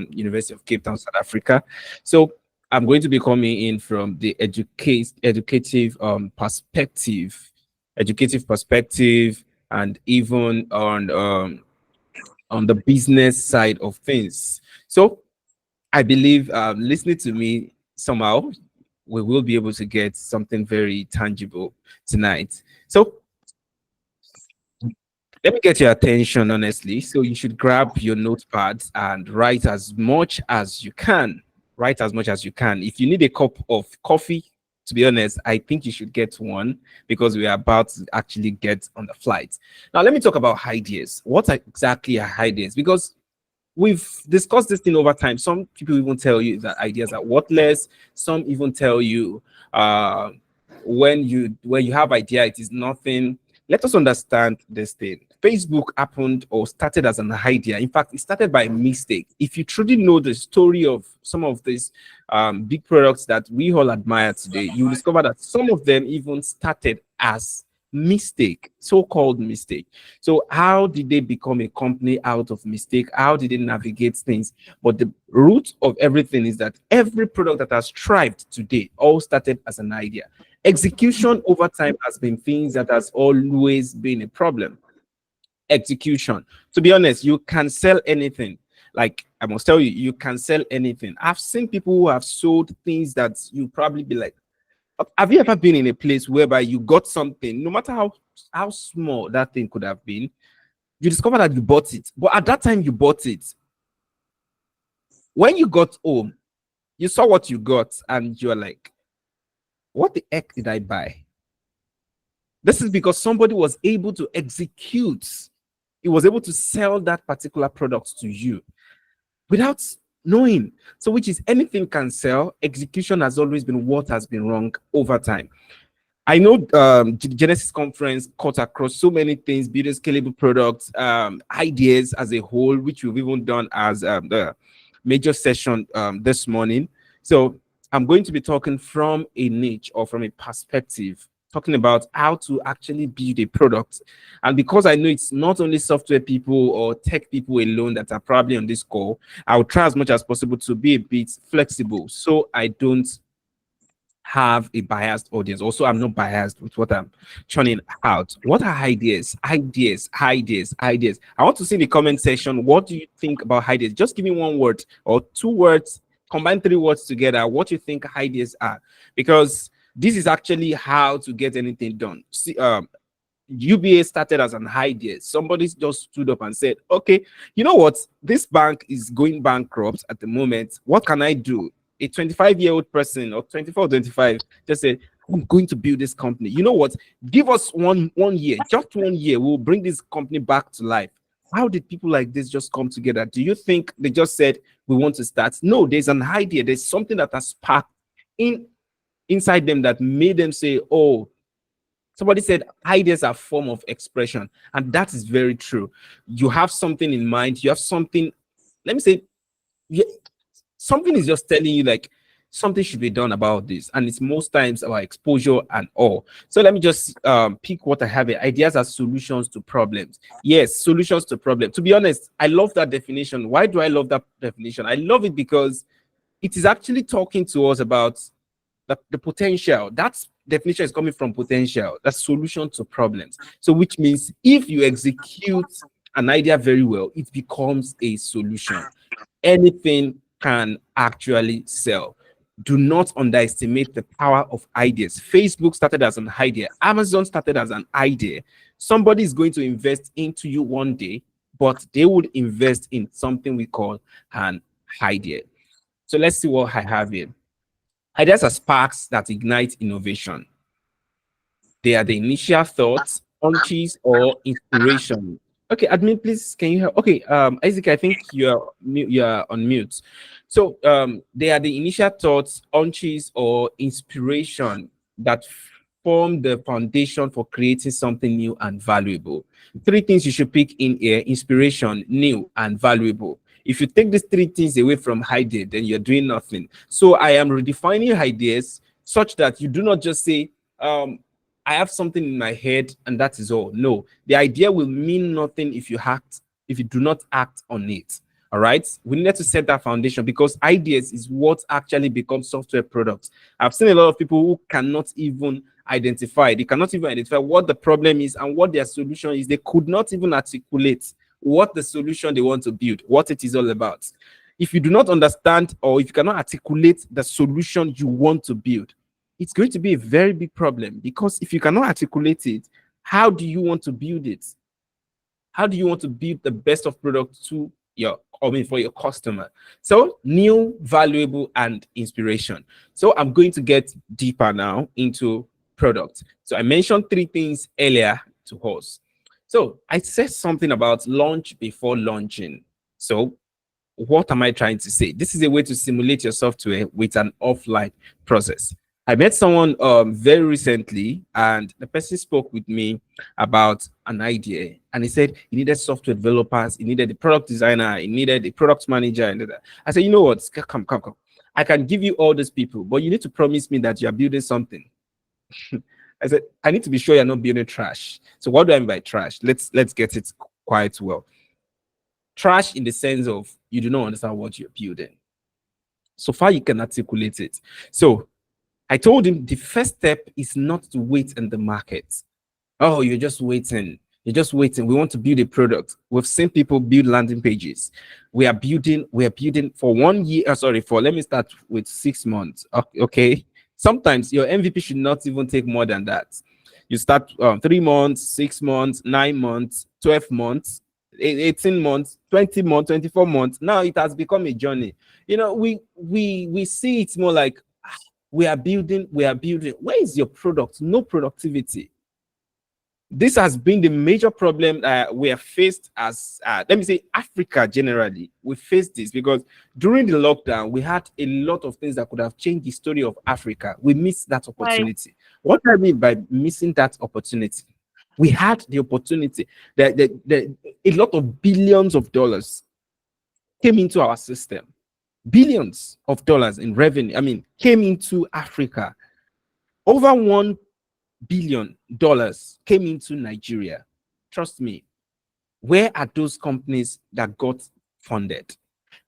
University of Cape Town, South Africa. So I'm going to be coming in from the educative perspective, and even on the business side of things. So I believe listening to me somehow, we will be able to get something very tangible tonight. So let me get your attention, honestly. So you should grab your notepads and write as much as you can. Write as much as you can. If you need a cup of coffee, to be honest, I think you should get one because we are about to actually get on the flight. Now, let me talk about ideas. What exactly are ideas? Because we've discussed this thing over time. Some people even tell you that ideas are worthless. Some even tell you when you have idea, it is nothing. Let us understand this thing. Facebook happened or started as an idea. In fact, it started by mistake. If you truly know the story of some of these big products that we all admire today, you will discover that some of them even started as mistake, so-called mistake. So how did they become a company out of mistake? How did they navigate things? But the root of everything is that every product that has thrived today all started as an idea. Execution over time has been things that has always been a problem. Execution. To be honest, you can sell anything. Like I must tell you, you can sell anything. I've seen people who have sold things that you probably be like, have you ever been in a place whereby you got something, no matter how small that thing could have been, you discover that you bought it, but at that time you bought it. When you got home, you saw what you got, and you're like, "What the heck did I buy?" This is because somebody was able to execute. He was able to sell that particular product to you without knowing. So, which is anything can sell. Execution has always been what has been wrong over time. I know Genesis Conference cut across so many things, building scalable products, ideas as a whole, which we've even done as the major session this morning. So I'm going to be talking from a niche or from a perspective, talking about how to actually build a product. And because I know it's not only software people or tech people alone that are probably on this call, I'll try as much as possible to be a bit flexible so I don't have a biased audience. Also, I'm not biased with what I'm churning out. What are ideas? Ideas, ideas, ideas. I want to see in the comment section, what do you think about ideas? Just give me one word or two words, combine three words together, what you think ideas are. Because this is actually how to get anything done. See, UBA started as an idea. Somebody just stood up and said, okay, you know what? This bank is going bankrupt at the moment. What can I do? A 25-year-old person or 24, 25 just said, I'm going to build this company. You know what? Give us one year, just 1 year. We'll bring this company back to life. How did people like this just come together? Do you think they just said, we want to start? No, there's an idea. There's something that has sparked inside them that made them say, oh, somebody said ideas are a form of expression. And that is very true. You have something in mind. You have something, let me say, something is just telling you like something should be done about this. And it's most times about exposure and all. So let me just pick what I have here. Ideas are solutions to problems. Yes, solutions to problems. To be honest, I love that definition. Why do I love that definition? I love it because it is actually talking to us about the potential. That's definition is coming from potential. That's solution to problems. So which means if you execute an idea very well, it becomes a solution. Anything can actually sell. Do not underestimate the power of ideas. Facebook started as an idea. Amazon started as an idea. Somebody is going to invest into you one day, but they would invest in something we call an idea. So let's see what I have here. Ideas are sparks that ignite innovation. They are the initial thoughts, hunches, or inspiration. Okay, admin, please, can you help? Okay, Isaac, I think you're on mute. So they are the initial thoughts, hunches, or inspiration that form the foundation for creating something new and valuable. Three things you should pick in here: inspiration, new, and valuable. If you take these three things away from idea, then you're doing nothing. So I am redefining ideas such that you do not just say, I have something in my head and that is all. No, the idea will mean nothing if you do not act on it. All right, we needed to set that foundation because ideas is what actually becomes software products. I've seen a lot of people who cannot even identify, they cannot even identify what the problem is and what their solution is. They could not even articulate what the solution they want to build, what it is all about. If you do not understand or if you cannot articulate the solution you want to build, it's going to be a very big problem, because if you cannot articulate it, how do you want to build it? How do you want to build the best of product to your, I mean, for your customer? So new, valuable, and inspiration. So I'm going to get deeper now into product. So I mentioned three things earlier to us. So I said something about launch before launching. So what am I trying to say? This is a way to simulate your software with an offline process. I met someone very recently, and the person spoke with me about an idea, and he said he needed software developers, he needed a product designer, he needed a product manager, and that. I said, you know what? Come. I can give you all those people, but you need to promise me that you are building something. I said, I need to be sure you're not building trash. So what do I mean by trash? Let's get it quite well. Trash in the sense of you do not understand what you're building. So far, you can articulate it. So I told him the first step is not to wait in the market. Oh, you're just waiting. You're just waiting. We want to build a product. We've seen people build landing pages. We are building for 1 year. Let me start with 6 months. Okay. Sometimes your MVP should not even take more than that. You start 3 months, 6 months, 9 months, 12 months, 18 months, 20 months, 24 months. Now it has become a journey. You know, we see it more like we are building. Where is your product? No productivity. This has been the major problem we have faced as, let me say, Africa generally. We faced this because during the lockdown, we had a lot of things that could have changed the story of Africa. We missed that Right. opportunity. What I mean by missing that opportunity, we had the opportunity that a lot of billions of dollars came into our system. Billions of dollars in revenue, I mean, came into Africa. Over $1 billion came into Nigeria. Trust me. Where are those companies that got funded?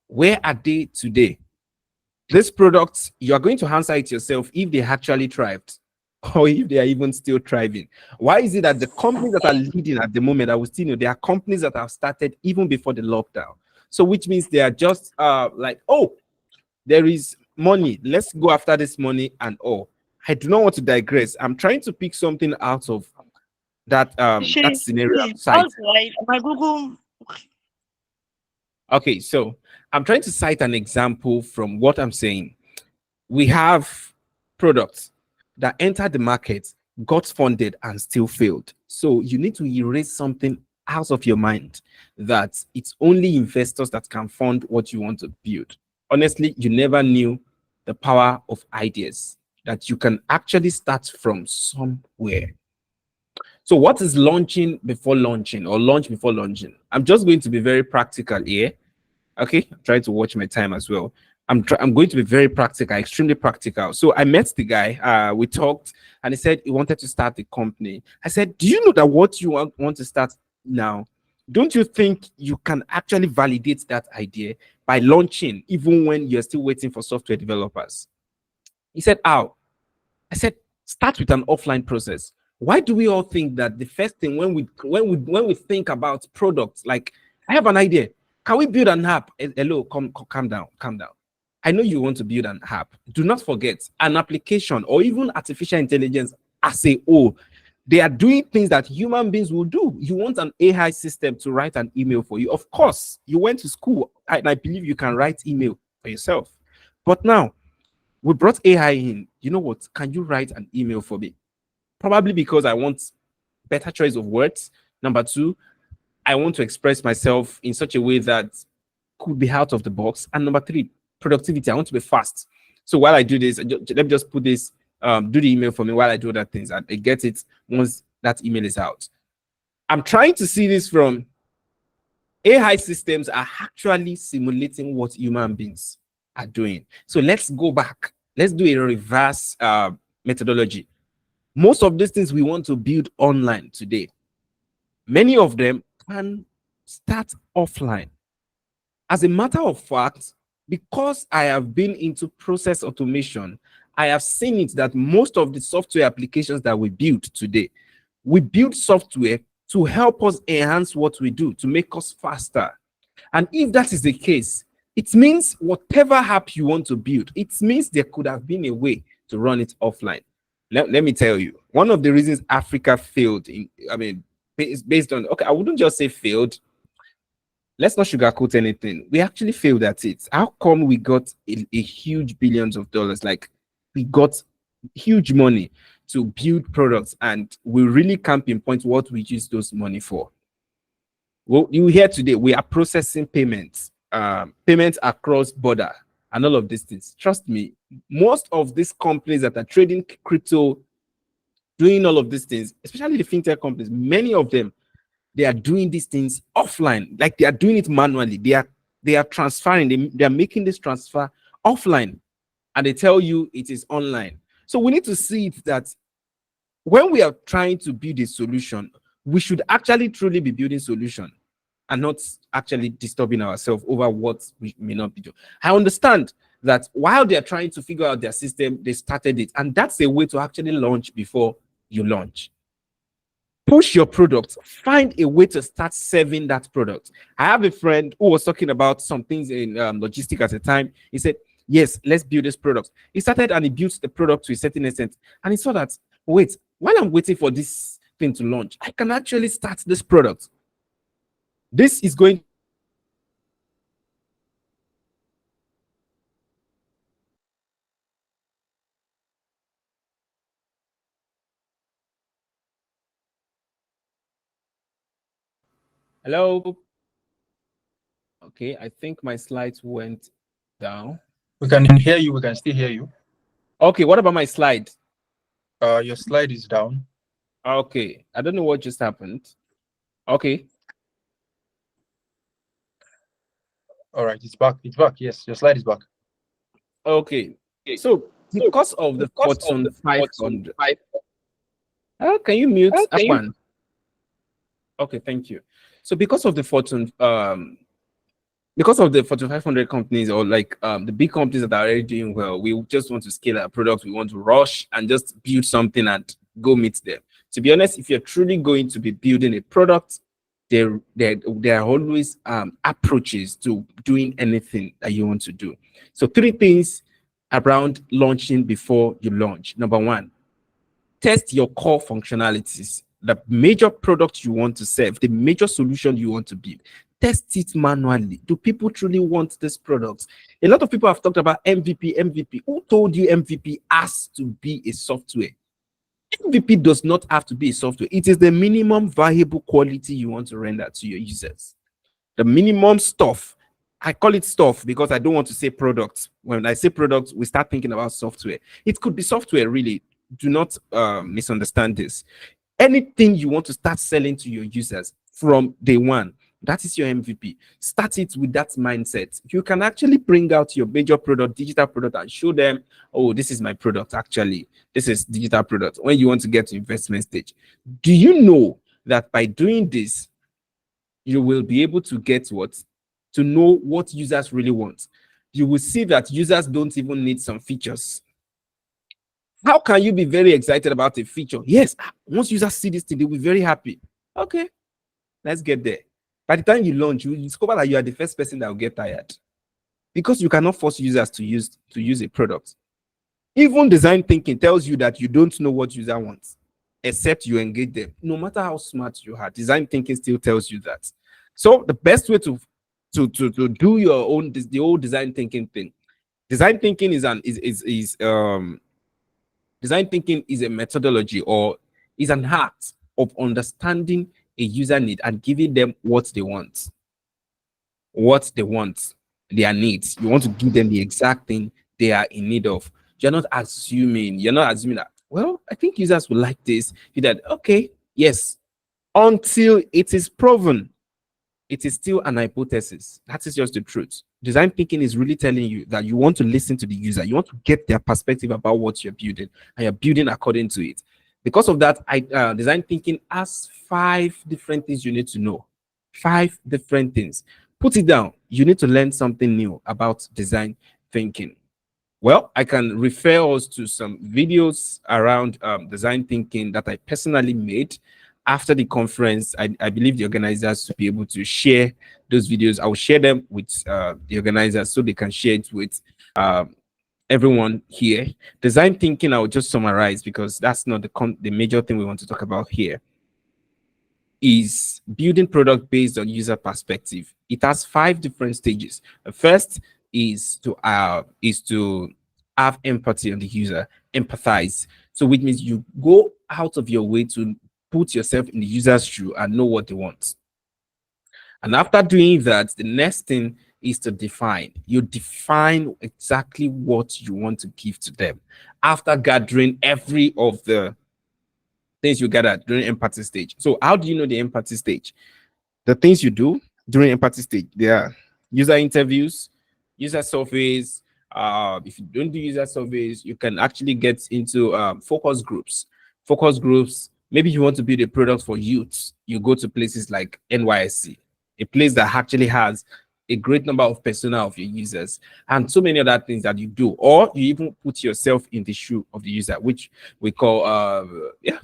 Where are they today? These products, you are going to answer it yourself if they actually thrived or if they are even still thriving. Why is it that the companies that are leading at the moment, I will still know, there are companies that have started even before the lockdown. So, which means they are just like, oh, there is money. Let's go after this money and all. I do not want to digress. I'm trying to pick something out of that scenario She site. that's right. My Google. Okay, so I'm trying to cite an example from what I'm saying. We have products that entered the market, got funded, and still failed. So you need to erase something out of your mind that it's only investors that can fund what you want to build. Honestly, you never knew the power of ideas, that you can actually start from somewhere. So, what is launching before launching or launch before launching? I'm just going to be very practical here. Okay, I'm trying to watch my time as well. I'm going to be very practical, extremely practical. So I met the guy. We talked, and he said he wanted to start the company. I said, "Do you know that what you want to start now? Don't you think you can actually validate that idea by launching, even when you're still waiting for software developers?" He said, "How?" I said, start with an offline process. Why do we all think that the first thing when we think about products, like I have an idea, can we build an app? Hello, calm down, calm down. I know you want to build an app. Do not forget an application or even artificial intelligence as a whole. They are doing things that human beings will do. You want an AI system to write an email for you. Of course, you went to school and I believe you can write email for yourself. But now we brought AI in. You know what? Can you write an email for me? Probably because I want better choice of words. Number two, I want to express myself in such a way that could be out of the box. And number three, productivity. I want to be fast. So while I do this, let me just put this, do the email for me while I do other things, and I get it once that email is out. I'm trying to see this from AI systems are actually simulating what human beings are doing. So let's go back. Let's do a reverse methodology. Most of these things we want to build online today, many of them can start offline. As a matter of fact, because I have been into process automation, I have seen it that most of the software applications that we build today, we build software to help us enhance what we do, to make us faster. And if that is the case, it means whatever app you want to build, it means there could have been a way to run it offline. Let me tell you, one of the reasons Africa failed based on, okay, I wouldn't just say failed. Let's not sugarcoat anything. We actually failed at it. How come we got a huge billions of dollars? Like, we got huge money to build products, and we really can't pinpoint what we use those money for. Well, you hear today, we are processing payments, payments across border, and all of these things. Trust me, most of these companies that are trading crypto, doing all of these things, especially the fintech companies, many of them, they are doing these things offline, like they are doing it manually. They are transferring, they are making this transfer offline, and they tell you it is online. So we need to see it that when we are trying to build a solution, we should actually truly be building solution and not actually disturbing ourselves over what we may not be doing. I understand that while they are trying to figure out their system, they started it, and that's a way to actually launch before you launch. Push your product, find a way to start serving that product. I have a friend who was talking about some things in logistics at the time. He said, yes, let's build this product. He started and he built the product to a certain extent, and he saw that, wait, while I'm waiting for this thing to launch, I can actually start this product. This is going hello. Okay, I think my slides went down. We can hear you. We can still hear you. Okay, what about my slide? Your slide is down. Okay, I don't know what just happened. Okay. All right, it's back. It's back. Yes, your slide is back. Okay. So because of the Fortune 500, can you mute Akwan? Okay, thank you. So because of the Fortune 500 companies, or like the big companies that are already doing well, we just want to scale our products. We want to rush and just build something and go meet them. To be honest, if you're truly going to be building a product, there are always approaches to doing anything that you want to do. So 3 things around launching before you launch. Number 1, test your core functionalities. The major product you want to serve, the major solution you want to build, test it manually. Do people truly want this product? A lot of people have talked about MVP. Who told you MVP has to be a software? MVP does not have to be a software. It is the minimum viable quality you want to render to your users. The minimum stuff. I call it stuff because I don't want to say products. When I say products, we start thinking about software. It could be software, really. Do not misunderstand this. Anything you want to start selling to your users from day one, that is your MVP. Start it with that mindset. You can actually bring out your major product, digital product, and show them, oh, this is my product, actually. This is digital product. When you want to get to investment stage. Do you know that by doing this, you will be able to get what? To know what users really want. You will see that users don't even need some features. How can you be very excited about a feature? Yes, once users see this thing, they'll be very happy. Okay, let's get there. By the time you launch, you discover that you are the first person that will get tired, because you cannot force users to use a product. Even design thinking tells you that you don't know what user wants, except you engage them. No matter how smart you are, design thinking still tells you that. So the best way to do your own, the old design thinking thing. Design thinking is design thinking is a methodology, or is an art of understanding a user need and giving them what they want. Their needs. You want to give them the exact thing they are in need of. You're not assuming that, well, I think users will like this. You that, okay, yes, until it is proven. It is still an hypothesis. That is just the truth. Design thinking is really telling you that you want to listen to the user. You want to get their perspective about what you're building, and you're building according to it. Because of that, design thinking has 5 different things you need to know. 5 different things. Put it down. You need to learn something new about design thinking. Well, I can refer us to some videos around design thinking that I personally made after the conference. I believe the organizers to be able to share those videos. I will share them with the organizers so they can share it with um, everyone here. Design thinking, I will just summarize because that's not the major thing we want to talk about here. Is building product based on user perspective. It has 5 different stages. The first is to have empathy on the user, empathize. So which means you go out of your way to put yourself in the user's shoe and know what they want. And after doing that, the next thing is to define. You define exactly what you want to give to them. After gathering every of the things you gather during empathy stage. So how do you know the empathy stage? The things you do during empathy stage, there are user interviews, user surveys. If you don't do user surveys, you can actually get into focus groups. Focus groups, maybe you want to build a product for youths, you go to places like NYSC, a place that actually has a great number of persona of your users and so many other things that you do, or you even put yourself in the shoe of the user, which we call yeah,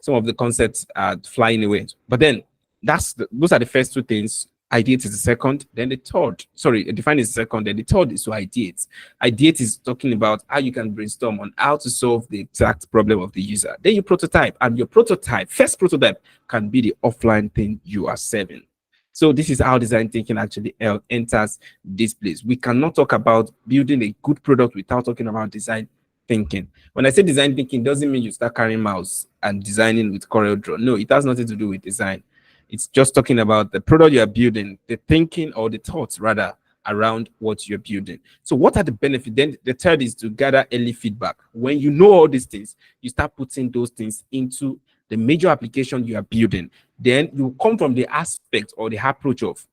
some of the concepts are flying away. But then those are the first 2 things. Ideate is the second, then the third. Sorry, define is the second, then the third is to ideate. Ideate is talking about how you can brainstorm on how to solve the exact problem of the user. Then you prototype, and your first prototype can be the offline thing you are serving. So this is how design thinking actually enters this place. We cannot talk about building a good product without talking about design thinking. When I say design thinking, doesn't mean you start carrying mouse and designing with Corel Draw. No, it has nothing to do with design. It's just talking about the product you are building, the thinking or the thoughts rather around what you're building. So what are the benefits? Then the third is to gather early feedback. When you know all these things, you start putting those things into the major application you are building. Then you come from the aspect or the approach of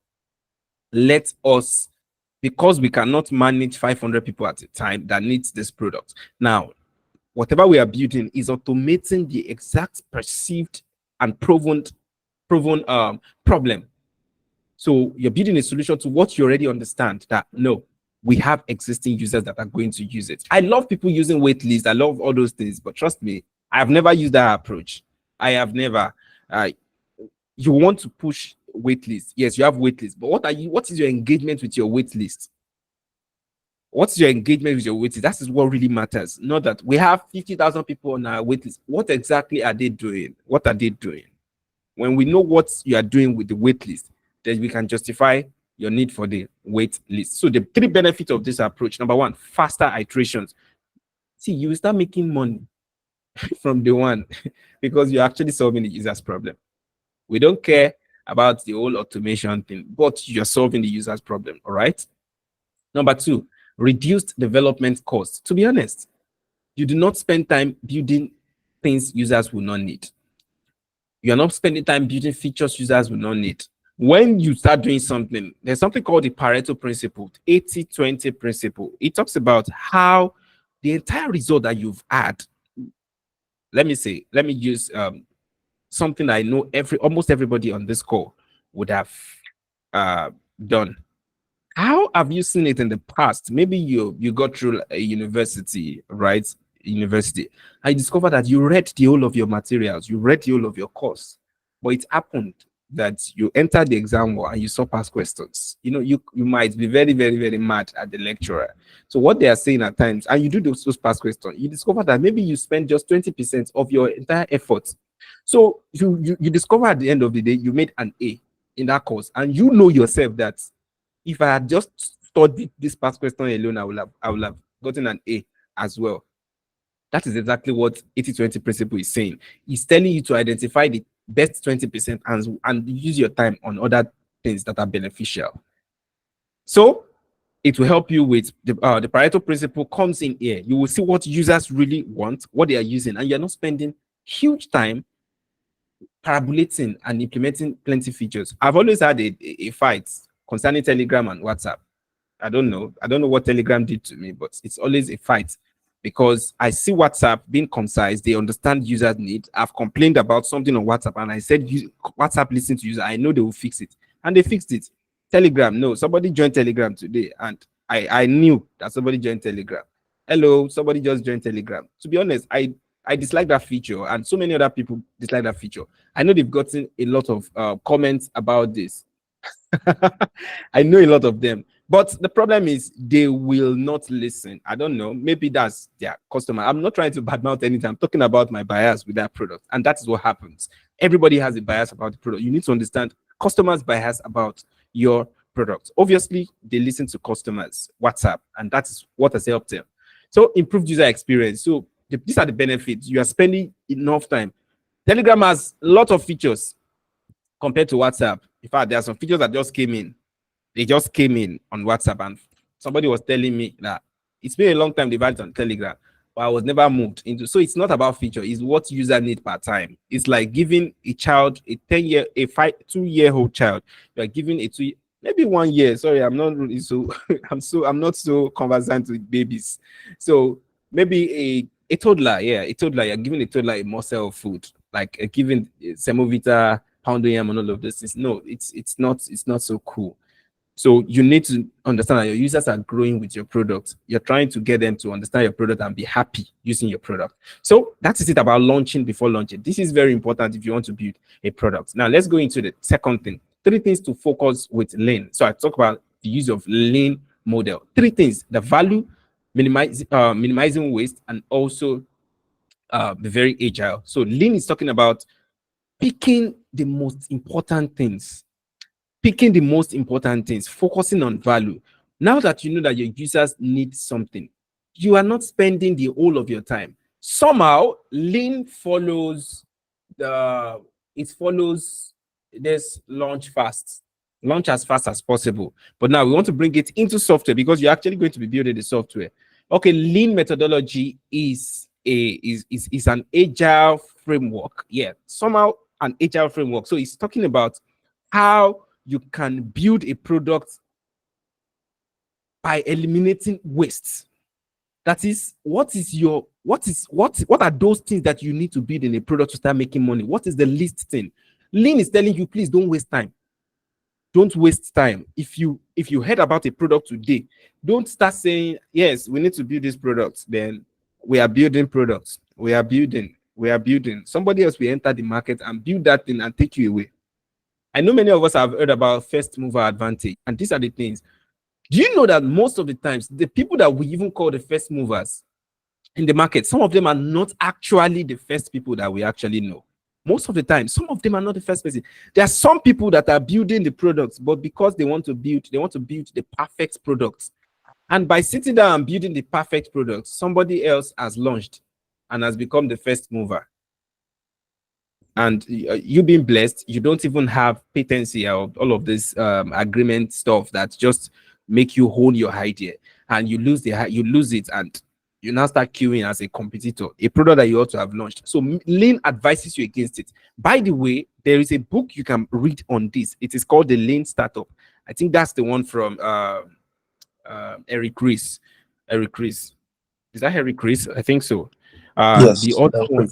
let us, because we cannot manage 500 people at a time that needs this product. Now, whatever we are building is automating the exact perceived and proven problem. So you're building a solution to what you already understand that no, we have existing users that are going to use it. I love people using wait lists. I love all those things, but trust me, I have never used that approach. I have never. You want to push wait list. Yes, you have wait list, but what is your engagement with your wait list? What's your engagement with your waitlist? That is what really matters. Not that we have 50,000 people on our waitlist. What exactly are they doing? What are they doing? When we know what you are doing with the waitlist, then we can justify your need for the wait list. So the 3 benefits of this approach: number 1, faster iterations. See, you will start making money from the one because you're actually solving the user's problem. We don't care about the whole automation thing, but you're solving the user's problem. All right. Number 2, reduced development costs. To be honest, you do not spend time building things users will not need. You're not spending time building features users will not need. When you start doing something, there's something called the Pareto principle, 80-20 principle. It talks about how the entire result that you've had, let me use something I know almost everybody on this call would have done. How have you seen it in the past? Maybe you got through a university, right? University, I discovered that you read the whole of your materials, you read the whole of your course, but it happened that you entered the exam hall and you saw past questions. You might be very, very, very mad at the lecturer. So what they are saying at times, and you do those past questions, you discover that maybe you spend just 20% of your entire effort. So you discover at the end of the day, you made an A in that course, and you know yourself that if I had just studied this past question alone, I would have gotten an A as well. That is exactly what 80-20 principle is saying. It's telling you to identify the best 20% and use your time on other things that are beneficial. So it will help you with the Pareto principle comes in here. You will see what users really want, what they are using, and you're not spending huge time parabolating and implementing plenty features. I've always had a fight concerning Telegram and WhatsApp. I don't know what Telegram did to me, but it's always a fight because I see WhatsApp being concise. They understand users' need. I've complained about something on WhatsApp and I said WhatsApp listen to user. I know they will fix it. and they fixed it. Telegram, no, somebody joined Telegram today, and I knew that somebody joined Telegram. Hello, somebody just joined Telegram. To be honest, I dislike that feature, and so many other people dislike that feature. I know they've gotten a lot of comments about this. I know a lot of them, but the problem is they will not listen. I don't know. Maybe that's their customer. I'm not trying to badmouth anything. I'm talking about my bias with that product, and that is what happens. Everybody has a bias about the product. You need to understand customers' bias about your product. Obviously, they listen to customers' WhatsApp, and that is what has helped them. So, improved user experience. So, these are the benefits. You are spending enough time. Telegram has a lot of features compared to WhatsApp. In fact, there are some features that just came in. They just came in on WhatsApp, and somebody was telling me that it's been a long time they've had it on Telegram, but I was never moved into. So it's not about feature, it's what user need per time. It's like giving a child a 10-year, a 2-year-old child. You're giving a 2, maybe 1 year. Sorry, I'm not really so I'm not so conversant with babies. So maybe a toddler, yeah, a toddler, you're giving a toddler a morsel of food, like giving semovita, pound yam, and all of this. No, it's not so cool. So you need to understand that your users are growing with your product. You're trying to get them to understand your product and be happy using your product. So that is it about launching before launching. This is very important if you want to build a product. Now let's go into the second thing. 3 things to focus with lean. So I talk about the use of lean model. 3 things: the value, minimizing waste, and also be very agile. So lean is talking about picking the most important things, focusing on value. Now that you know that your users need something, you are not spending the whole of your time. Somehow, lean follows the it follows this launch as fast as possible. But now we want to bring it into software because you're actually going to be building the software. Okay, lean methodology is an agile framework. Yeah, somehow an agile framework. So it's talking about how you can build a product by eliminating waste. That is, what are those things that you need to build in a product to start making money? What is the least thing? Lean is telling you, please don't waste time. Don't waste time. If you heard about a product today, don't start saying, yes, we need to build this product. Then we are building products. We are building. Somebody else will enter the market and build that thing and take you away. I know many of us have heard about first mover advantage, and these are the things. Do you know that most of the times, the people that we even call the first movers in the market, some of them are not actually the first people that we actually know. Most of the time, some of them are not the first person. There are some people that are building the products, but because they want to build the perfect products. And by sitting down and building the perfect product, somebody else has launched and has become the first mover. And you being blessed, you don't even have patency or all of this agreement stuff that just make you hold your idea, and you lose it, and you now start queuing as a competitor, a product that you ought to have launched. So Lean advises you against it. By the way, there is a book you can read on this. It is called The Lean Startup. I think that's the one from Eric Ries. Is that Eric Ries? I think so. The Yes. other one.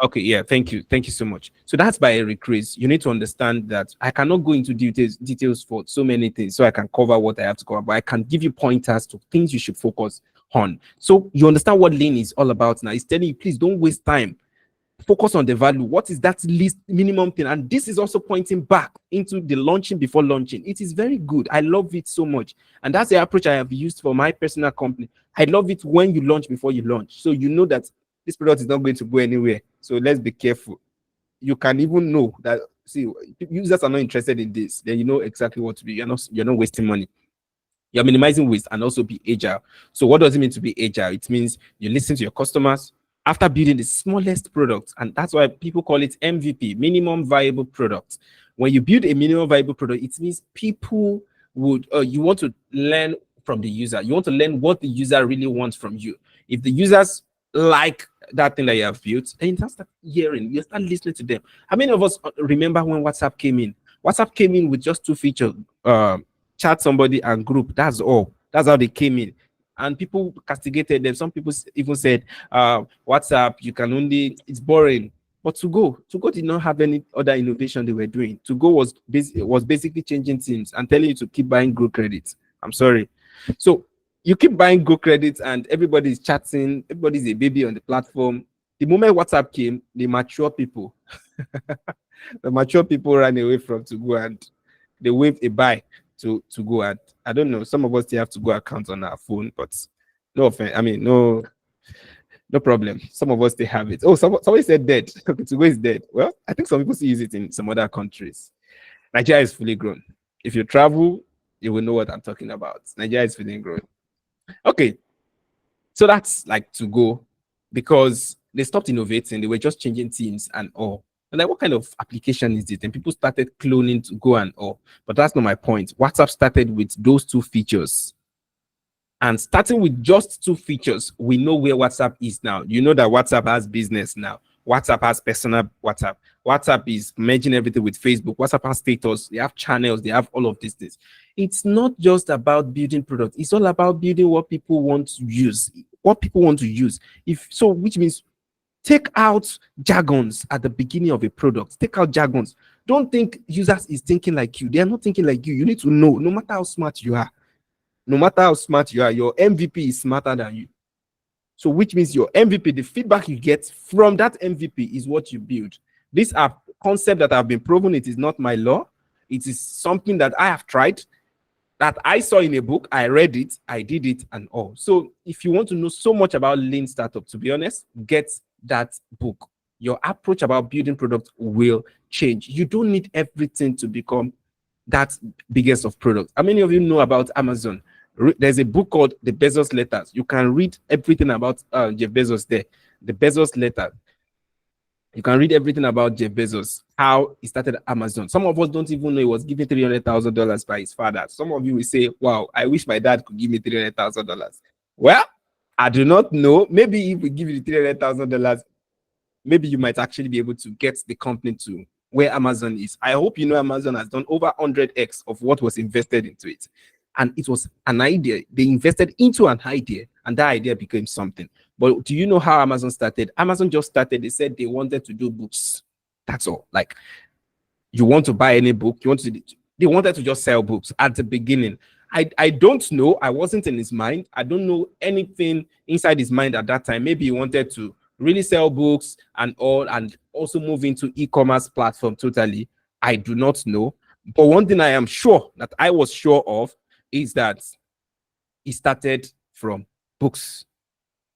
Okay, yeah, thank you so much. So that's by Eric Ries. You need to understand that I cannot go into details for so many things, so I can cover what I have to cover, but I can give you pointers to things you should focus on. So you understand what Lean is all about now. It's telling you, please don't waste time. Focus on the value. What is that least minimum thing? And this is also pointing back into the launching before launching. It is very good. I love it so much. And that's the approach I have used for my personal company. I love it when you launch before you launch. So you know that this product is not going to go anywhere. So let's be careful. You can even know that, see, users are not interested in this. Then you know exactly what to do. You're not wasting money. You're minimizing waste and also be agile. So what does it mean to be agile? It means you listen to your customers after building the smallest product. And that's why people call it MVP, minimum viable product. When you build a minimum viable product, it means people would, you want to learn from the user. You want to learn what the user really wants from you. If the users like that thing that you have built, and you start hearing, you start listening to them. How many of us remember when WhatsApp came in? WhatsApp came in with just 2 features, chat somebody and group. That's all. That's how they came in. And people castigated them. Some people even said, WhatsApp, it's boring. But to go did not have any other innovation they were doing. To go was basically changing teams and telling you to keep buying Go credits. I'm sorry. So you keep buying Go credits and everybody's chatting, everybody's a baby on the platform. The moment WhatsApp came, the mature people ran away from to go and they waved a buy to go. And I don't know, some of us still have to go accounts on our phone, but no offense. I mean, no problem. Some of us they have it. Oh, somebody said dead. Okay, to go is dead. Well, I think some people still use it in some other countries. Nigeria is fully grown. If you travel, you will know what I'm talking about. Nigeria is fully grown. Okay, so that's like to go because they stopped innovating. They were just changing teams and all. And like, what kind of application is it? And people started cloning to go and all. But that's not my point. WhatsApp started with those two features. And starting with just two features, we know where WhatsApp is now. You know that WhatsApp has business now. WhatsApp has personal WhatsApp. WhatsApp is merging everything with Facebook. WhatsApp has status. They have channels. They have all of these things. It's not just about building products. It's all about building what people want to use. What people want to use. Which means take out jargons at the beginning of a product. Take out jargons. Don't think users is thinking like you. They are not thinking like you. You need to know, no matter how smart you are. No matter how smart you are, your MVP is smarter than you. So which means your MVP, the feedback you get from that MVP is what you build. These are concepts that have been proven. It is not my law. It is something that I have tried, that I saw in a book. I read it, I did it, and all. So if you want to know so much about lean startup, to be honest, get that book. Your approach about building products will change. You don't need everything to become that biggest of products. How many of you know about Amazon? There's a book called The Bezos Letters. You can read everything about Jeff Bezos there. The Bezos Letter. You can read everything about Jeff Bezos, how he started Amazon. Some of us don't even know he was given $300,000 by his father. Some of you will say, wow, I wish my dad could give me $300,000. Well, I do not know. Maybe if we give you $300,000, maybe you might actually be able to get the company to where Amazon is. I hope you know Amazon has done over 100x of what was invested into it. And it was an idea. They invested into an idea, and that idea became something. But do you know how Amazon started? Amazon just started. They said they wanted to do books. That's all. Like, you want to buy any book, they wanted to just sell books at the beginning. I don't know. I wasn't in his mind. I don't know anything inside his mind at that time. Maybe he wanted to really sell books and all, and also move into e-commerce platform totally. I do not know. But one thing I am sure that I was sure of is that he started from books.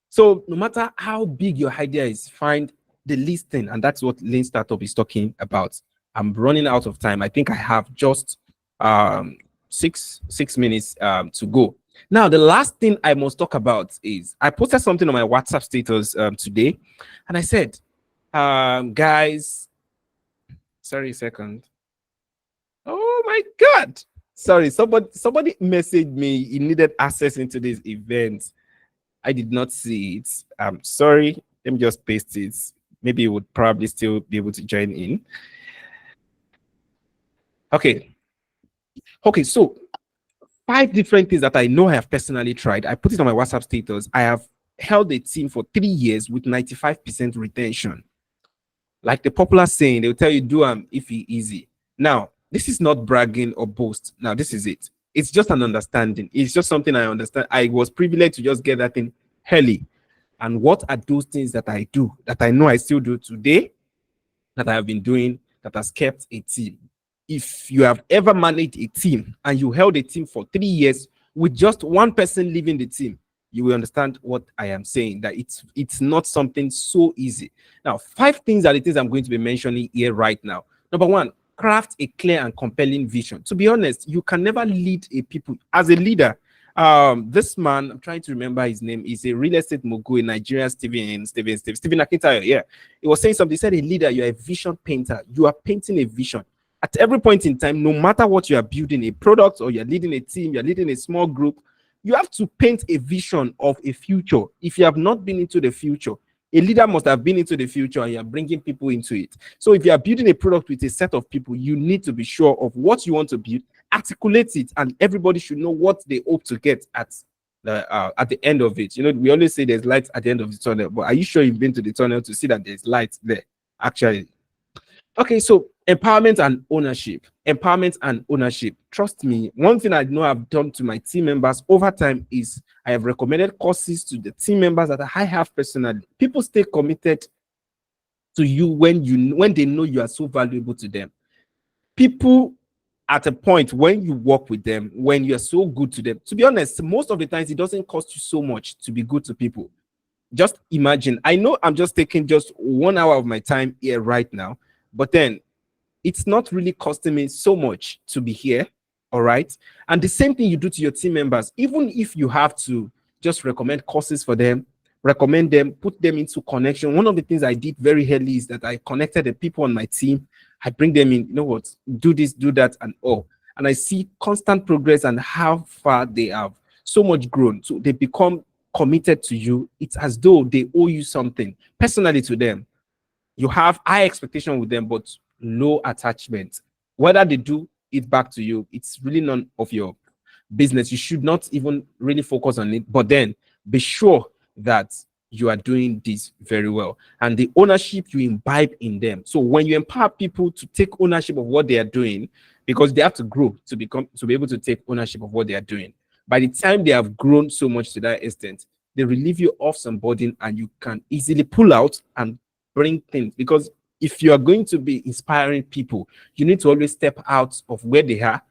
So no matter how big your idea is, find the least thing, and that's what Lean Startup is talking about. I'm running out of time. I think I have just 6 minutes to go. Now, the last thing I must talk about is I posted something on my WhatsApp status today, and I said, guys, sorry a second. Oh my God. Sorry, somebody messaged me. He needed access into this event. I did not see it. I'm sorry. Let me just paste it. Maybe you would probably still be able to join in. Okay. Okay, so 5 different things that I know I have personally tried. I put it on my WhatsApp status. I have held a team for 3 years with 95% retention. Like the popular saying, they'll tell you, do them if it's easy. Now, this is not bragging or boast. Now, this is it. It's just an understanding. It's just something I understand. I was privileged to just get that thing early. And what are those things that I do, that I know I still do today, that I have been doing, that has kept a team? If you have ever managed a team and you held a team for 3 years with just one person leaving the team, you will understand what I am saying, that it's not something so easy. Now, 5 things are the things I'm going to be mentioning here right now. Number 1, craft a clear and compelling vision. To be honest, you can never lead a people as a leader. This man, I'm trying to remember his name, is a real estate mogul in Nigeria, Stephen Akintayo. Yeah, he was saying something. He said, a leader, you're a vision painter. You are painting a vision. At every point in time, no matter what you are building, a product or you're leading a team, you're leading a small group, you have to paint a vision of a future. If you have not been into the future, a leader must have been into the future and you're bringing people into it. So if you are building a product with a set of people, you need to be sure of what you want to build, articulate it, and everybody should know what they hope to get at the end of it. You know, we always say there's light at the end of the tunnel, but are you sure you've been to the tunnel to see that there's light there? actually. Okay, so empowerment and ownership. Empowerment and ownership. Trust me, one thing I know I've done to my team members over time is I have recommended courses to the team members that I have personally. People stay committed to you when they know you are so valuable to them. People at a point when you work with them, when you're so good to them, to be honest, most of the times it doesn't cost you so much to be good to people. Just imagine, I know I'm just taking just 1 hour of my time here right now, but then it's not really costing me so much to be here. All right. And the same thing you do to your team members, even if you have to just recommend courses for them, recommend them, put them into connection. One of the things I did very early is that I connected the people on my team. I bring them in, you know what, do this, do that, and all. And I see constant progress and how far they have so much grown. So they become committed to you. It's as though they owe you something personally to them. You have high expectation with them, but low attachment. Whether they do it back to you, it's really none of your business. You should not even really focus on it, but then be sure that you are doing this very well. And the ownership you imbibe in them. So when you empower people to take ownership of what they are doing, because they have to grow to be able to take ownership of what they are doing. By the time they have grown so much to that extent, they relieve you of some burden and you can easily pull out and bring things. Because if you are going to be inspiring people, you need to always step out of where they are,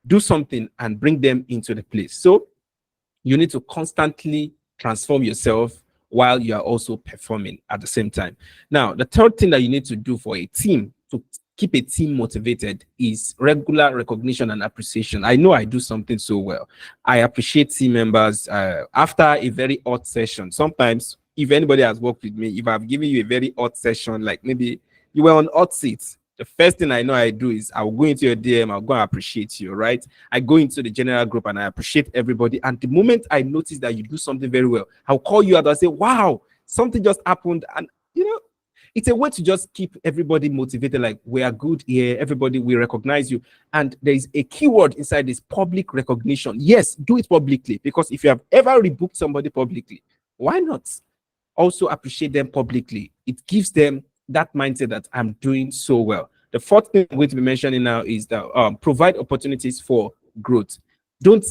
do something and bring them into the place. So you need to constantly transform yourself while you are also performing at the same time. Now, the third thing that you need to do for a team to keep a team motivated is regular recognition and appreciation. I know I do something so well. I appreciate team members after a very odd session. Sometimes, if anybody has worked with me, if I've given you a very odd session, like maybe you were on odd seats, the first thing I know I do is I'll go into your DM, I'll go and appreciate you, right? I go into the general group and I appreciate everybody. And the moment I notice that you do something very well, I'll call you out and say, wow, something just happened. And, you know, it's a way to just keep everybody motivated. Like, we are good here, everybody, we recognize you. And there is a keyword inside this: public recognition. Yes, do it publicly, because if you have ever rebooked somebody publicly, why not also appreciate them publicly? It gives them that mindset that I'm doing so well. The fourth thing I'm going to be mentioning now is that provide opportunities for growth. Don't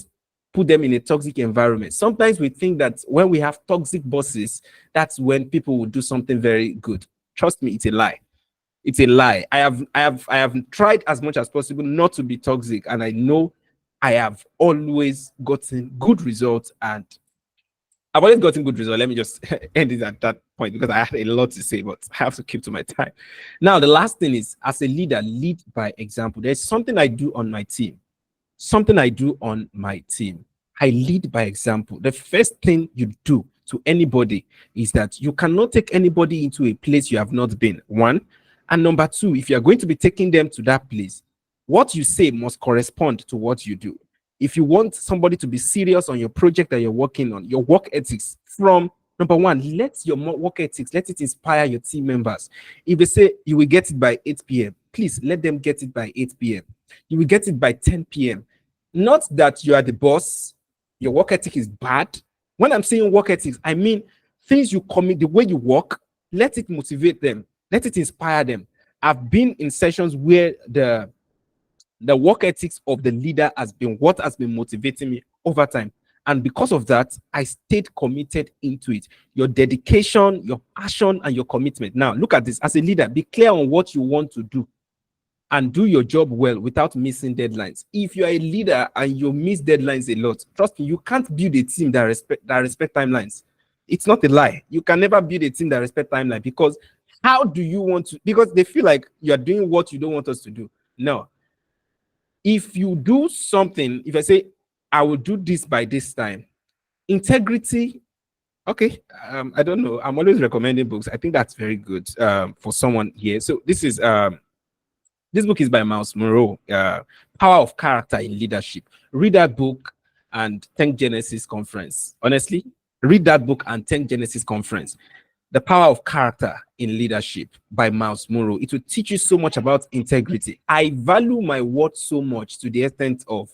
put them in a toxic environment. Sometimes we think that when we have toxic bosses, that's when people will do something very good. Trust me, it's a lie. It's a lie. I have tried as much as possible not to be toxic, and I know I have always gotten good results, and I've always gotten good results. Let me just end it at that point because I had a lot to say, but I have to keep to my time. Now, the last thing is, as a leader, lead by example. There's something I do on my team. Something I do on my team. I lead by example. The first thing you do to anybody is that you cannot take anybody into a place you have not been. One. And number two, if you are going to be taking them to that place, what you say must correspond to what you do. If you want somebody to be serious on your project that you're working on, your work ethics, from number one, let your work ethics, let it inspire your team members. If they say you will get it by 8 p.m., please let them get it by 8 p.m. You will get it by 10 p.m. Not that you are the boss, your work ethic is bad. When I'm saying work ethics, I mean things you commit, the way you work, let it motivate them, let it inspire them. I've been in sessions where the work ethics of the leader has been what has been motivating me over time. And because of that, I stayed committed into it. Your dedication, your passion, and your commitment. Now, look at this. As a leader, be clear on what you want to do and do your job well without missing deadlines. If you are a leader and you miss deadlines a lot, trust me, you can't build a team that respect timelines. It's not a lie. You can never build a team that respect timeline, because how do you want to? Because they feel like you are doing what you don't want us to do. No. If you do something, if I say I will do this by this time, integrity. Okay, I don't know. I'm always recommending books. I think that's very good for someone here. So this book is by Miles Monroe, Power of Character in Leadership. Read that book and thank Genesis Conference. Honestly, read that book and thank Genesis Conference. The Power of Character in Leadership by Miles Monroe. It will teach you so much about integrity. I value my word so much to the extent of,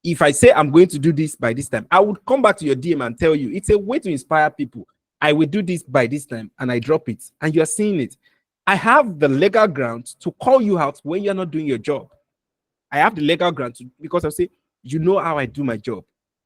if I say I'm going to do this by this time, I would come back to your DM and tell you. It's a way to inspire people. I will do this by this time, and I drop it, and you are seeing it. I have the legal grounds to call you out when you're not doing your job. I have the legal ground to, because I say, you know how I do my job,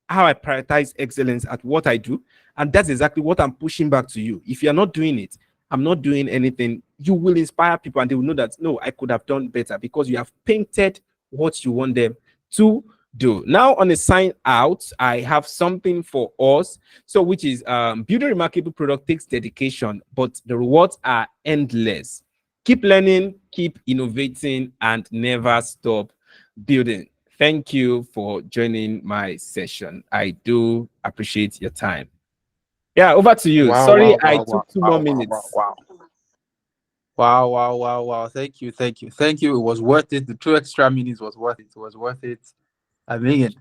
how I prioritize excellence at what I do. And that's exactly what I'm pushing back to you. If you're not doing it, I'm not doing anything. You will inspire people and they will know that, no, I could have done better because you have painted what you want them to do. Now, on a sign out, I have something for us. So, which is build a remarkable product takes dedication, but the rewards are endless. Keep learning, keep innovating, and never stop building. Thank you for joining my session. I do appreciate your time. Yeah, over to you. Wow, Sorry, wow, I wow, took wow, two more wow, wow, wow, minutes. wow. Wow, wow, wow, wow. Thank you, thank you, thank you. It was worth it. The 2 extra minutes was worth it. It was worth it. I mean,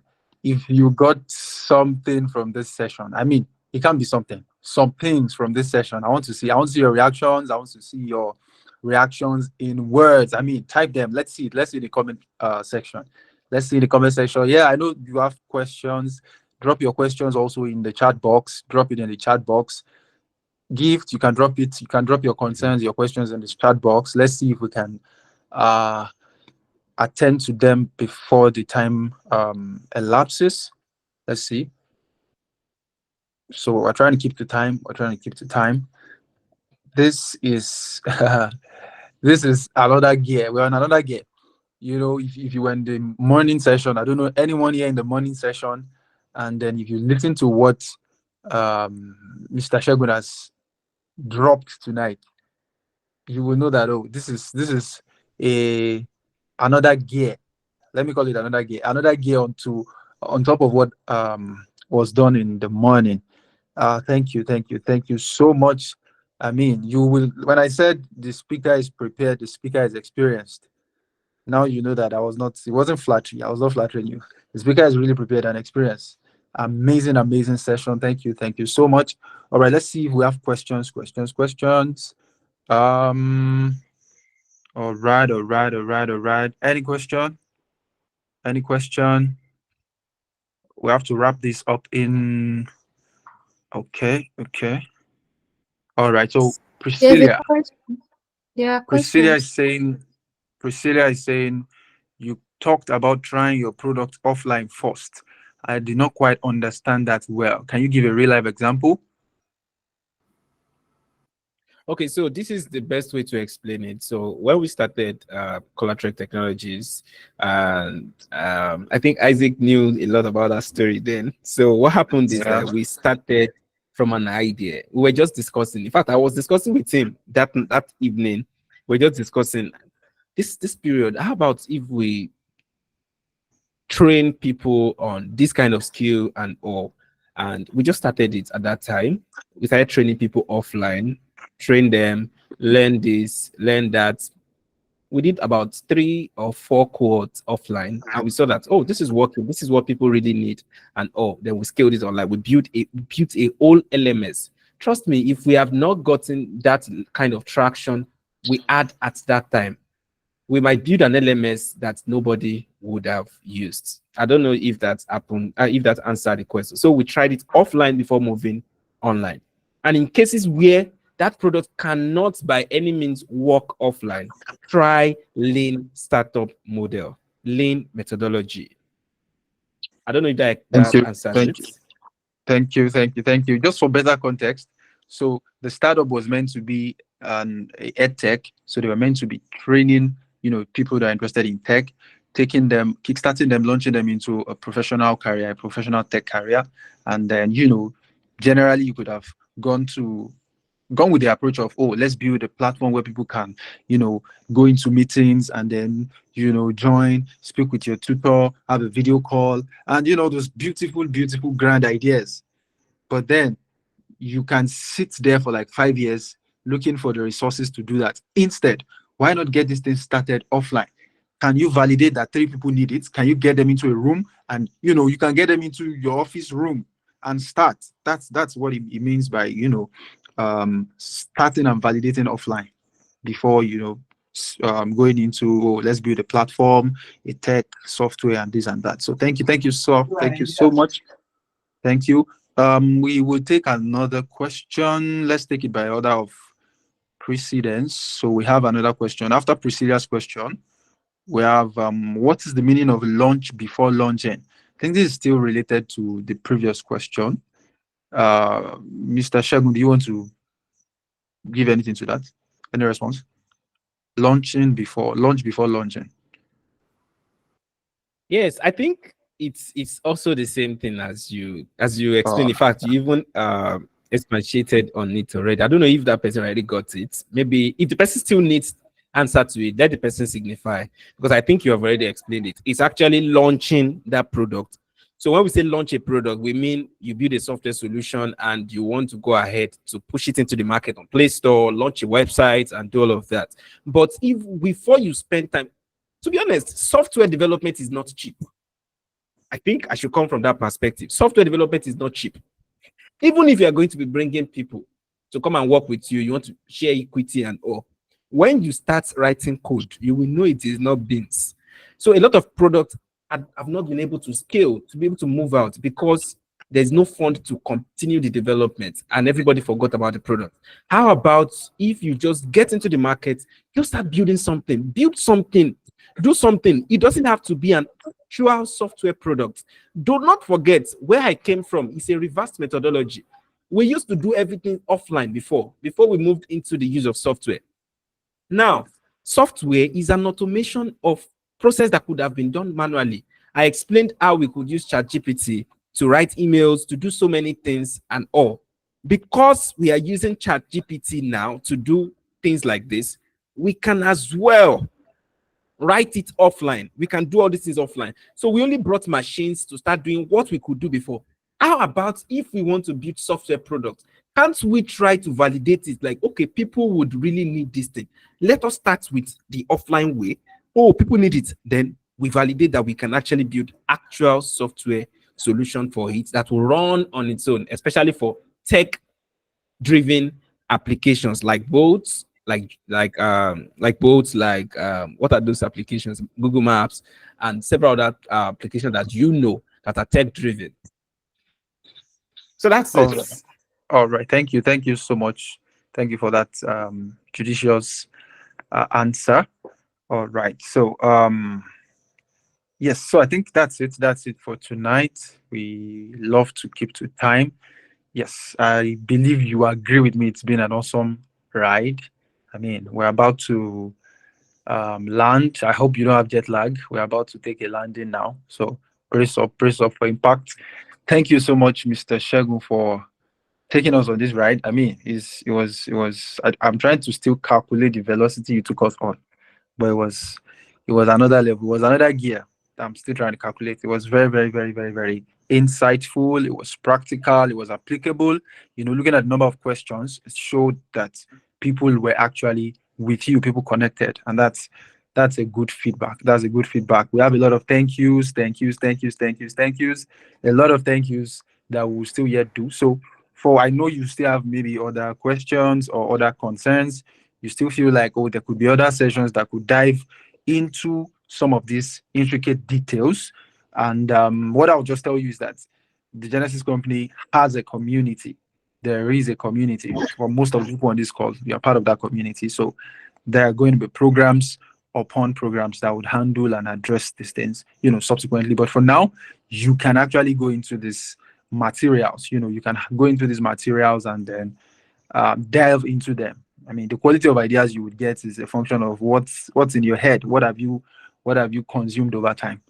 if you got something from this session, I mean, it can be something, some things from this session. I want to see your reactions. I want to see your reactions in words. I mean, type them. Let's see it. Let's see the comment section. Let's see the comment section. Yeah, I know you have questions. Drop your questions also in the chat box. Drop it in the chat box. Gift, you can drop it. You can drop your concerns, your questions in this chat box. Let's see if we can uh attend to them before the time elapses. Let's see. So we're trying to keep the time. We're trying to keep the time. This is this is another gear. We're on another gear. You know, if you were in the morning session, I don't know anyone here in the morning session, and then if you listen to what Mr. Segun has dropped tonight, you will know that, oh, this is a another gear. Let me call it another gear on top of what was done in the morning. Thank you, thank you, thank you so much. I mean, you will, when I said the speaker is prepared, the speaker is experienced. Now you know that it wasn't flattery. I was not flattering you. The speaker is really prepared and experienced. Amazing, amazing session. Thank you so much. All right, let's see if we have questions. Um, all right. Any question? Any question? We have to wrap this up in. Okay. All right. So There's a Priscilla, question. There are Priscilla is questions. saying, Priscilla is saying, you talked about trying your product offline first. I did not quite understand that well. Can you give a real life example? Okay, so this is the best way to explain it. So when we started Collateral Technologies, and I think Isaac knew a lot about that story then. So what happened is Yeah. that we started from an idea. We were just discussing. In fact, I was discussing with him that evening. We're just discussing this period. How about if we train people on this kind of skill and all? And we just started it at that time. We started training people offline, train them, learn this, learn that. We did about 3 or 4 cohorts offline, and we saw that, oh, this is working, this is what people really need. And oh, then we scaled it online. We built a whole LMS. Trust me, if we have not gotten that kind of traction we had at that time, we might build an LMS that nobody would have used. I don't know if that happened, if that answered the question. So we tried it offline before moving online. And in cases where that product cannot by any means work offline, try lean startup model, lean methodology. I don't know if Thank that you. answers Thank it. you. Thank you. Just for better context, so the startup was meant to be an ed tech, so they were meant to be training, people that are interested in tech, taking them, kickstarting them, launching them into a professional career, a professional tech career, and then generally you could have gone with the approach of, oh, let's build a platform where people can, go into meetings and then, join, speak with your tutor, have a video call, and those beautiful, beautiful, grand ideas. But then you can sit there for like 5 years looking for the resources to do that. Instead, why not get this thing started offline? Can you validate that 3 people need it? Can you get them into a room and you can get them into your office room and start? That's what it means by starting and validating offline before going into, oh, let's build a platform, a tech software, and this and that. So thank you so much. Thank you. We will take another question. Let's take it by order of precedence. So we have another question. After Priscilla's question, we have what is the meaning of launch before launching? I think this is still related to the previous question. Mr. Segun, do you want to give anything to that? Any response? Launch before launching. Yes, I think it's also the same thing as you explained. Oh, In fact, you even expatiated on it already. I don't know if that person already got it. Maybe if the person still needs answer to it, let the person signify, because I think you have already explained it. It's actually launching that product. So when we say launch a product, we mean you build a software solution and you want to go ahead to push it into the market on Play Store, launch a website, and do all of that. But if before you spend time, to be honest, software development is not cheap. I think I should come from that perspective. Software development is not cheap. Even if you are going to be bringing people to come and work with you, you want to share equity and all. When you start writing code, you will know it is not beans. So a lot of products have not been able to scale, to be able to move out, because there's no fund to continue the development and everybody forgot about the product. How about if you just get into the market, you start building something, build something, do something. It doesn't have to be an actual software product. Do not forget where I came from. It's a reverse methodology. We used to do everything offline before we moved into the use of software. Now, software is an automation of process that could have been done manually. I explained how we could use ChatGPT to write emails, to do so many things and all. Because we are using ChatGPT now to do things like this, we can as well write it offline. We can do all these things offline. So we only brought machines to start doing what we could do before. How about if we want to build software products? Can't we try to validate it? Like, okay, people would really need this thing. Let us start with the offline way. Oh, people need it. Then we validate that we can actually build actual software solution for it that will run on its own, especially for tech-driven applications like boats, what are those applications? Google Maps and several other applications that you know that are tech-driven. So that's all it. right. All right. Thank you so much. Thank you for that judicious answer. All right. So yes, so I think that's it for tonight. We love to keep to time. Yes, I believe you agree with me. It's been an awesome ride. I mean, we're about to land. I hope you don't have jet lag. We're about to take a landing now. So brace up for impact. Thank you so much, Mr. Segun, for taking us on this ride. I mean, I'm trying to still calculate the velocity you took us on, but it was another level, it was another gear that I'm still trying to calculate. It was very, very, very, very, very insightful. It was practical. It was applicable. Looking at the number of questions, it showed that people were actually with you, people connected, and that's a good feedback. That's a good feedback. We have a lot of thank yous, a lot of thank yous that we'll still yet do. So I know you still have maybe other questions or other concerns. You still feel like, oh, there could be other sessions that could dive into some of these intricate details. And what I'll just tell you is that the Genesis company has a community. There is a community for most of the people on this call. We are part of that community. So there are going to be programs upon programs that would handle and address these things, subsequently. But for now, you can actually go into these materials. You can go into these materials and then delve into them. I mean, the quality of ideas you would get is a function of what's in your head. What have you consumed over time?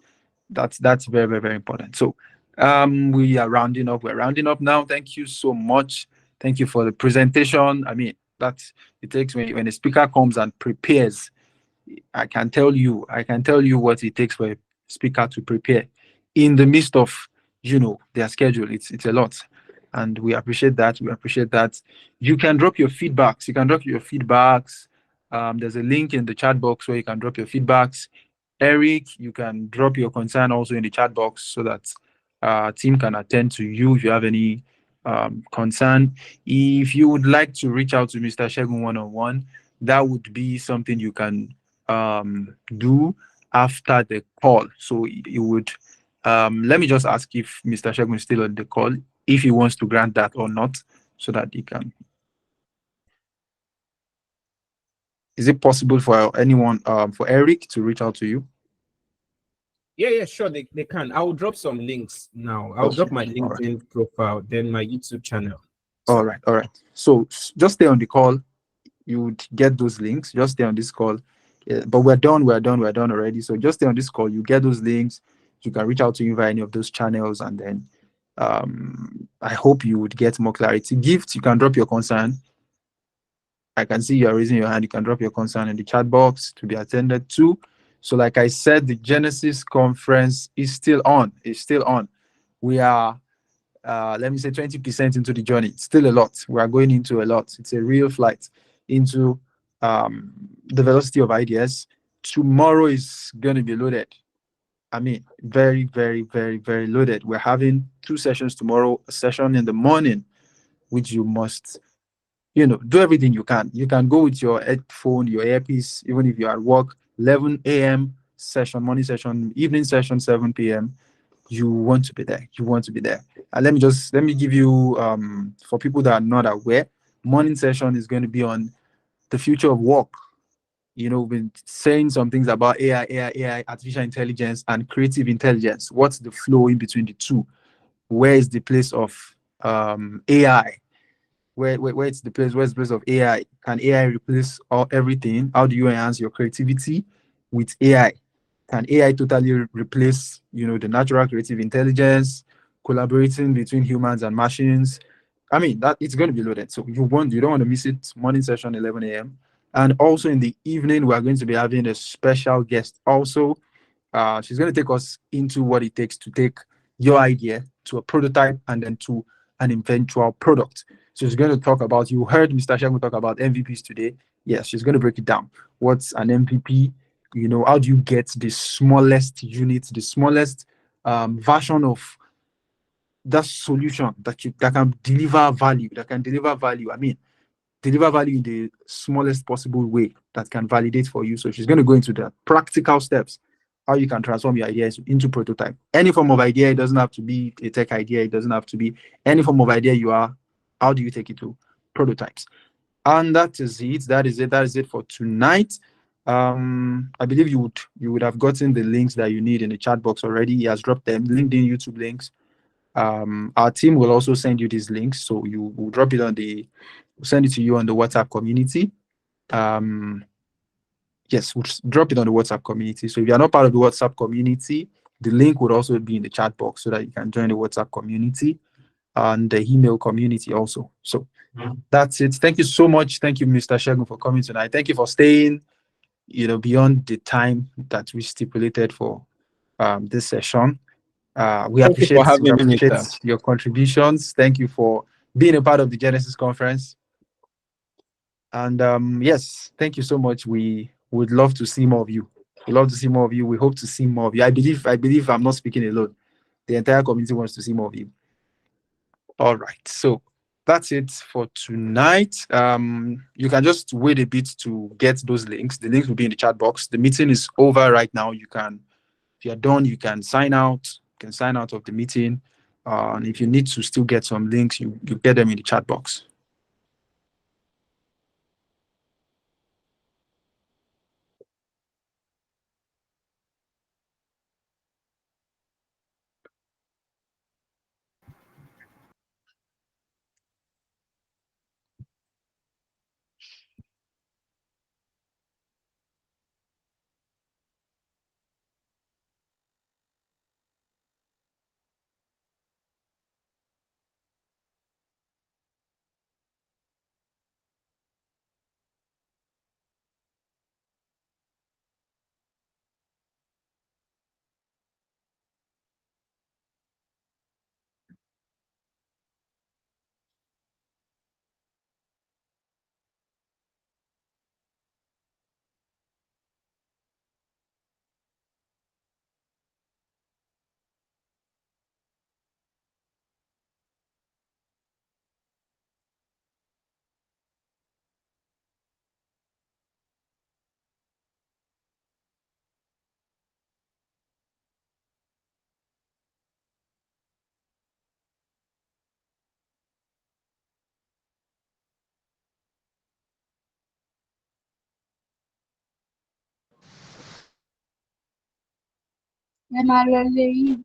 That's very, very, very important. So we are rounding up. We're rounding up now. Thank you so much. Thank you for the presentation. I mean, it takes when a speaker comes and prepares. I can tell you what it takes for a speaker to prepare in the midst of their schedule. It's a lot, and we appreciate that. You can drop your feedbacks. There's a link in the chat box where you can drop your feedbacks. Eric, you can drop your concern also in the chat box so that team can attend to you if you have any concern. If you would like to reach out to Mr. Segun one-on-one, that would be something you can do after the call. So you would let me just ask if Mr. Segun is still on the call, if he wants to grant that or not, so that he can. Is it possible for anyone, for Eric to reach out to you? Yeah, sure. They can. I'll drop some links now. I'll Okay. drop my All right. LinkedIn profile, then my YouTube channel. All So right. All right. So just stay on the call. You would get those links. Just stay on this call. Yeah, but we're done. We're done already. So just stay on this call. You get those links. You can reach out to you via any of those channels, and then I hope you would get more clarity. Gift, you can drop your concern. I can see you are raising your hand. You can drop your concern in the chat box to be attended to. So, like I said, the Genesis conference is still on. It's still on. We are, let me say, 20% into the journey. It's still a lot. We are going into a lot. It's a real flight into the velocity of ideas. Tomorrow is going to be loaded. I mean, very, very, very, very loaded. We're having two sessions tomorrow, a session in the morning, which you must, do everything you can. You can go with your headphone, your earpiece, even if you're at work. 11 a.m. session, morning session, evening session, 7 p.m. You want to be there. You want to be there. And let me give you, for people that are not aware, morning session is going to be on the future of work. We've been saying some things about AI, artificial intelligence, and creative intelligence. What's the flow in between the two? Where is the place of AI? Where it's the place, where's the place of AI? Can AI replace everything? How do you enhance your creativity with AI? Can AI totally replace, the natural creative intelligence, collaborating between humans and machines? I mean, that it's going to be loaded. So you don't want to miss it. Morning session, 11 a.m. And also in the evening, we are going to be having a special guest also. She's going to take us into what it takes to take your idea to a prototype and then to an eventual product. So she's going to talk about, you heard Mr. Segun talk about MVPs today. Yes, she's going to break it down. What's an MVP? How do you get the smallest unit, the smallest version of that solution that can deliver value, I mean, deliver value in the smallest possible way that can validate for you. So she's going to go into the practical steps, how you can transform your ideas into prototype. Any form of idea, it doesn't have to be a tech idea, it doesn't have to be any form of idea you are. How do you take it to prototypes? And that is it. That is it for tonight. I believe you would have gotten the links that you need in the chat box already. He has dropped them, LinkedIn, YouTube links. Our team will also send you these links, so you will drop it we'll send it to you on the WhatsApp community. Yes, we'll drop it on the WhatsApp community. So if you're not part of the WhatsApp community, the link would also be in the chat box so that you can join the WhatsApp community and the email community also. So that's it. Thank you so much. Thank you, Mr. Segun, for coming tonight. Thank you for staying, beyond the time that we stipulated for this session. We thank you for appreciate we having me, appreciate Mister. your contributions. Thank you for being a part of the Genesis conference. And yes, thank you so much. We would love to see more of you. We love to see more of you. We hope to see more of you. I believe I'm not speaking alone. The entire community wants to see more of you. All right. So that's it for tonight. You can just wait a bit to get those links. The links will be in the chat box. The meeting is over right now. If you're done, you can sign out. You can sign out of the meeting. And if you need to still get some links, you get them in the chat box. Generally,